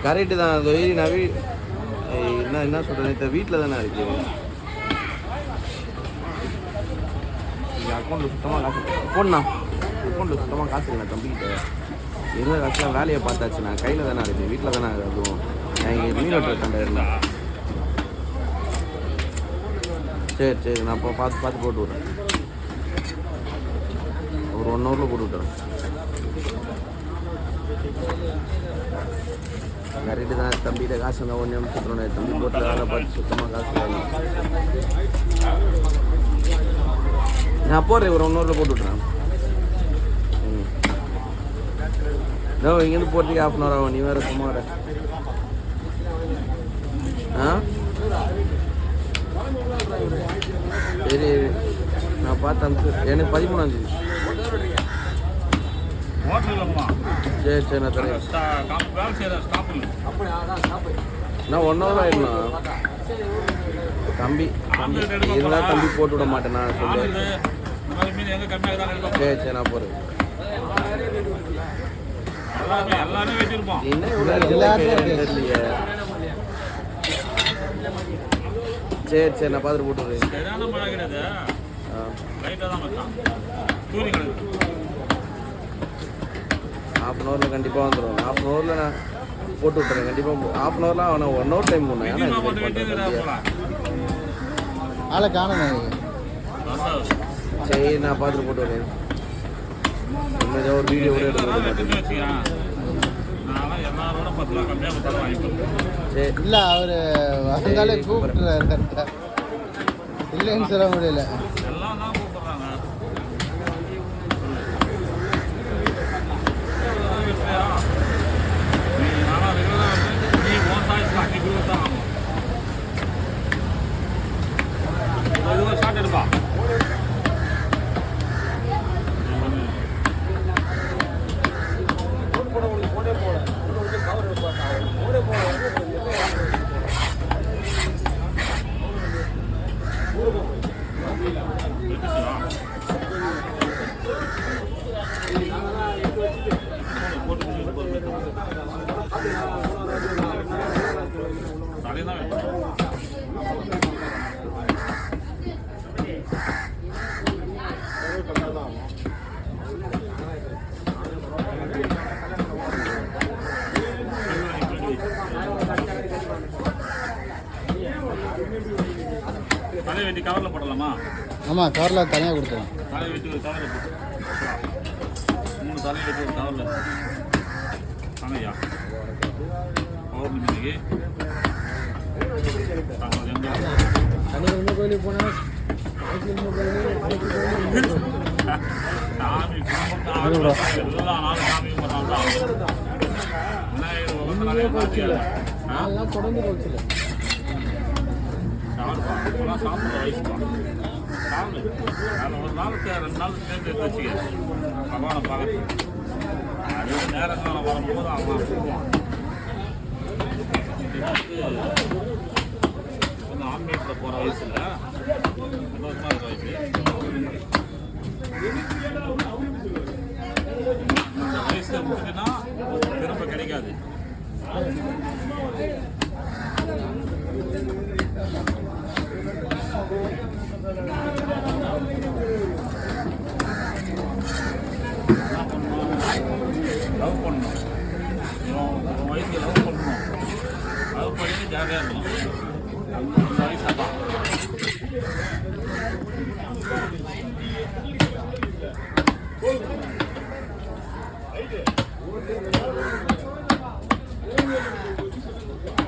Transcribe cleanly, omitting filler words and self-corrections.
Correct தான் அது. நான் என்ன சொல்கிறேன், இந்த வீட்டில் தானே இருக்கு. எங்கள் அக்கௌண்ட்டில் சுத்தமாக காசு போடணா. அக்கௌண்ட்டில் சுத்தமாக காசு இல்லை தம்பிக்கிட்ட. இருந்த காசுலாம் வேலையை பார்த்தாச்சு. நான் கையில் தானே இருக்குது, வீட்டில் தானே அதுவும். நான் இங்கே மீன் வெட்டுற இருந்தேன். சரி நான் இப்போ பார்த்து போட்டு விட்றேன். ஒரு 1 ஹவரில் போட்டு விட்டுறேன். கரெக்டு தான் தம்பிகிட்ட காசு இருந்தால் 1 நிமிஷம் விட்டுறேன். தம்பி போட்டு வேலை பார்த்து சுத்தமாக காசு இல்லை. நான் போடுறேன், ஒரு 1 ஹவரில் போட்டு விட்றேன். இங்கேருந்து போகிறதுக்கு 1/2 hour ஆகும். நீ வேறு சும்மா வர. சரி நான் பார்த்து அனுப்பிச்சு. எனக்கு 13ஆம் தேதி. சரி நான் தரேன். நான் 1 hour ஆகிடலாம். தம்பி இதெல்லாம் தம்பி போட்டு விட மாட்டேன் நான் சொல்லுவேன். சரி நான் போகிறேன். என்ன தெரியலையே. சரி நான் பார்த்துட்டு போட்டுறேன். 1/2 hour கண்டிப்பாக வந்துடும். 1/2 hour நான் போட்டு விட்டுறேன் கண்டிப்பாக. 1/2 hour ஆனால் 1 hour டைம் போனேன். ஆளை காணுங்க. சரி நான் பார்த்துட்டு போட்டு வரேன். ஏதோ ஒரு வீடியோ கூட எடுத்து இல்லை அவர் வந்தாலே கூப்பிட்டுறாரு. இல்லைன்னு சொல்ல முடியல. தலை வெட்டி கவரில் போடலாமா? ஆமாம், கவரில் தனியாக கொடுத்துருவோம். தலை வெட்டி ஒரு கவரில் போட்டு 3 தலை வெட்டி ஒரு கவரில் தாங்கய்யா. பௌர்ணமிக்கு கோயிலுக்கு போனால் சாமி எல்லா நாளும் சாமி கும்பிட்றாங்க. விநாயகர் தொடர்ந்து போச்சு. சாப்பிட்ற வயசுப்பா சாப்பிடு. அதில் ஒரு நாள் 2 நாள் சேர்ந்து வச்சுக்க பகவானை பார்க்கறது. அது நேரங்கள் வரும்போது அவன் போவான். கொஞ்சம் ஆன்மீகத்தில் போகிற வயசில் சந்தோஷமாக இருக்கிற வயசு. இந்த வயசில் விட்டுட்டுன்னா திரும்ப கிடைக்காது. லவ் பண்ணணும். வயசுக்கு லவ் பண்ணணும். லவ் பண்ணிட்டு ஜாலியாக இருக்கணும். அந்த வயசாக தான்